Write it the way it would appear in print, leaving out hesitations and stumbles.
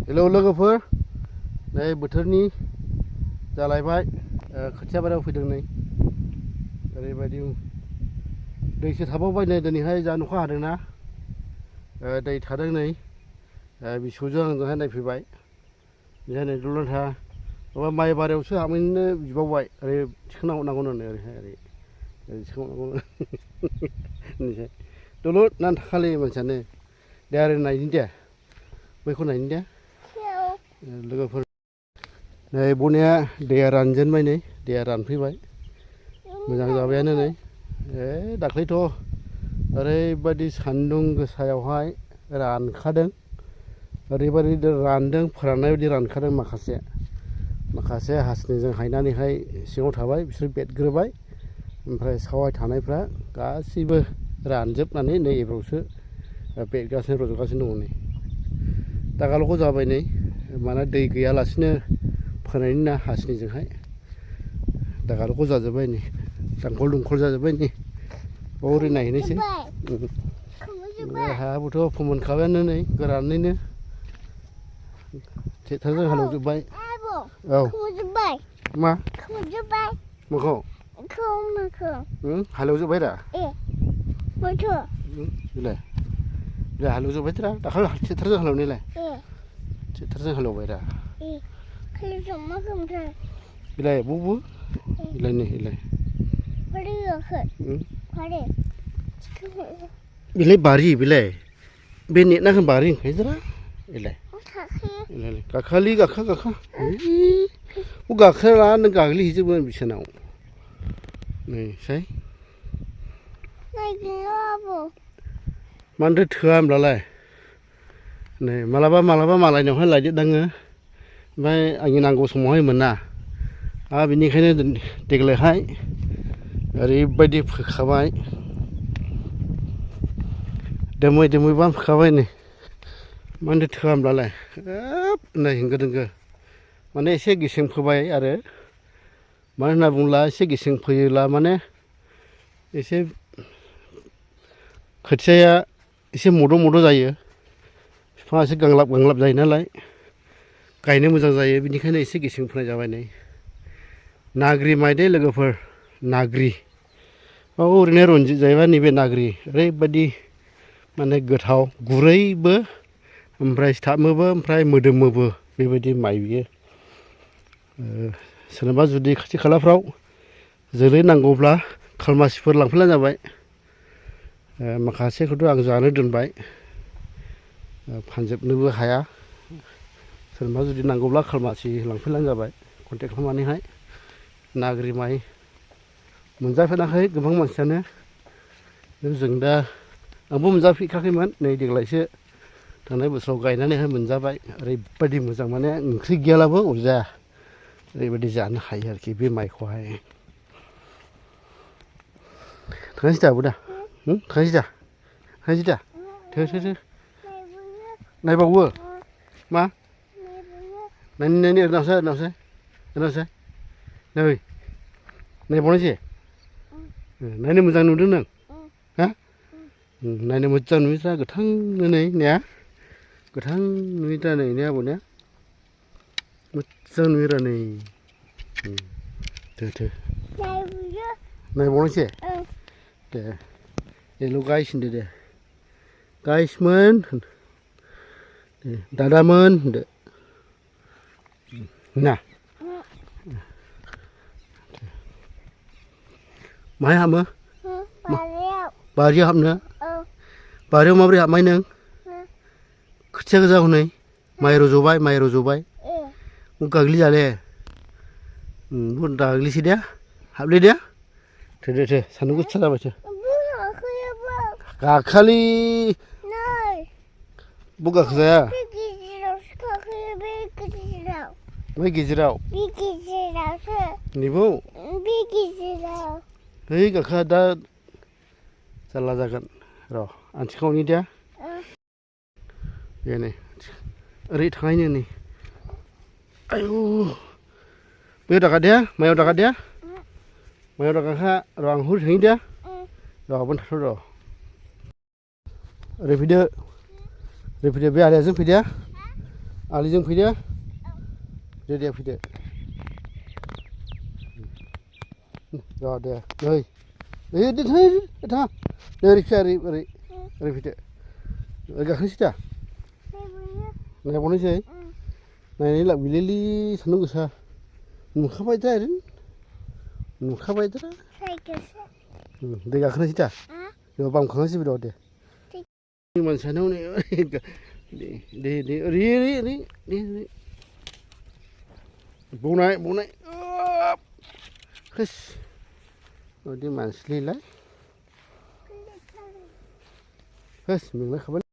hello लोगोफोर नै बोथोरनि जालायबाय खोथिया बारियाव फैदों नै ओरैबायदि दैसो थाबावबाय नै दिनैहाय जा अखा हादोंना दै थादों नै बिसौजों आंजोंहाय नायफैबाय बेहाय नै दुलुंथा माबा माइ बारियावसो हाबहैनो बिबावबाय ओरै थिखांनांगौनो ओरैहाय ओरै थिखांनांगौनो दलद नांनानै थाखालै मानसियानो दे आरो नायनि दे बैखौ नायनि दे लोगोफोर नै बनाया दैया रानजेनबाय नै दैया रानफैबाय मोजां जाबायानो नै दाख्लैथ' ओरैबायदि सान्दुं गोसायावहाय रानखादों ओरैबायदि रानदों फोराननाय बायदि रानखादों माखासे हासिनिजों हायनानैहाय सिङाव थाबाय बिसोर बेदग्रोबाय ओमफ्राय सावाय थानायफ्रा गासैबो रानजोबनानै नै एबारावसो बेदगासिनो रज'गासिनो दङ नै दागालग' जाबाय नै माने दै गैयालासिनो फोनायनि ना हासिनिजोंहाय दागालग' जाजोब्बाय नै दांखल दुंखल जाजोब्बाय नै ओरै नायहैनोसै हायाबोथ' फोमोनखाबायानो नै गोरानैनो ट्रेक्टरजों हालेवजोब्बाय औ मा माखौ हालेवजोब्बाय दा बेलाय हालेवजोब्बायरा दाखालि ट्रेक्टरजों हालेवनायलाय ट्रेक्टरजों हालेवबाय दा बेलाय बबाव बेलाय नै बेलाय बारि बेलाय बे नेटनाखौ बारि होनखायो जरा बेलाय गाखोआलै गाखा गाखोला नों गाग्लिहैजोबगोन बिसोरनाव नै साय मानोथो थोआ होमब्लालाय नै मालाबा मालायनावहाय लायजोबदाङो ओमफ्राय आंनि नांगौ समावहाय मोना बेनिखायनो देग्लायहाय ओरैबायदि फोखाबाय दोमै फोखाबाय नै मानोथो थोआ होमब्लालाय नै होंगो दोंगो माने एसे गेसें फोबाय आरो मानो होनना बुङोब्ला एसे गेसें फोयोब्ला माने एसे खोथियाया एसे मद' जायो बिफाङा एसे गांलाब जायो नालाय गायनो मोजां जायो बेनिखायनो एसे गेसें फोनाय जाबाय नै नाग्रि माइ दे लोगोफोर नाग्रि ओरैनो रनजित जाहैबाय नैबे नाग्रि ओरैबायदि माने गोथाव गुरैबो ओमफ्राय सिथाबोबो ओमफ्राय मोदोमोबो बेबायदि माइ बियो सोरनोबा जुदि खाथि खालाफ्राव जोलै नांगौब्ला खालमासिफोर लांफैब्लानो जाबाय माखासेखौथ' आं जानो दोनबाय फानजोबनोबो हाया सोरनोबा जुदि नांगौब्ला खालमासि लांफैब्लानो जाबाय कन्टेक्ट खालामनानैहाय नाग्रि माइ मोनजाफेराखै गोबां मानसियानो जों दा आंबो मोनजाफेराखैमोन नै देग्लायसो थांनाय बोसोराव गायनानैहाय मोनजाबाय ओरैबायदि मोजां माने ओंख्रि गैयाब्लाबो अरजाया ओरैबायदि जानो हायो आरोखि बे माइखौहाय थांनोसै दा आबौ दा थांनोसै दा थो नायबावो मा नायनि ओरैनावसै नै नायबावनोसै नायनो मोजां नुदों नों हा नायनो मोजां नुयोदा गोथांनो नै ने गोथां नुयोदा नै ने आबौ ने मोजां नुयोरा नै थो नायबावनोसै दे बेल' गाइस होनदो दे गाइसमोन दादामोन होनदो ना माहाय हाबो बारियाव हाबनो बारियाव माबोरै हाबमाय नों खोथिया गोजा हनै माइ रज'बाय गाग्लिजाले दाग्लिसै दे हाबलै दे थो सान्दुं गोसा जाबायसो गाखोआलै बबाव गाखोजाया बै गेजेराव नैबाव है गाखोआ दा जारला जागोन र' आं थिखांहरनि दे बे नै ओरै थांनायनो नै आयु बैयाव दागा दे माइयाव दागा र' आं हरै थांनि दे र' आब'नो थाथ' र' ओरै फैदो बे आदाजों फैदो आलिजों फैदो दे फैदो र' दे नै था नै ओरै फैदो ओरै गाखोनोसै दा नायबावनोसै नायनानै लाबोलै सान्दुं गोसा नुखाबायदा दै गाखोनोसै दा बामखांनोसै र' दे मानसियानो हनै दे ओरै बावनाय होस बिदि मानसिलाय होस मेंनायखाबाय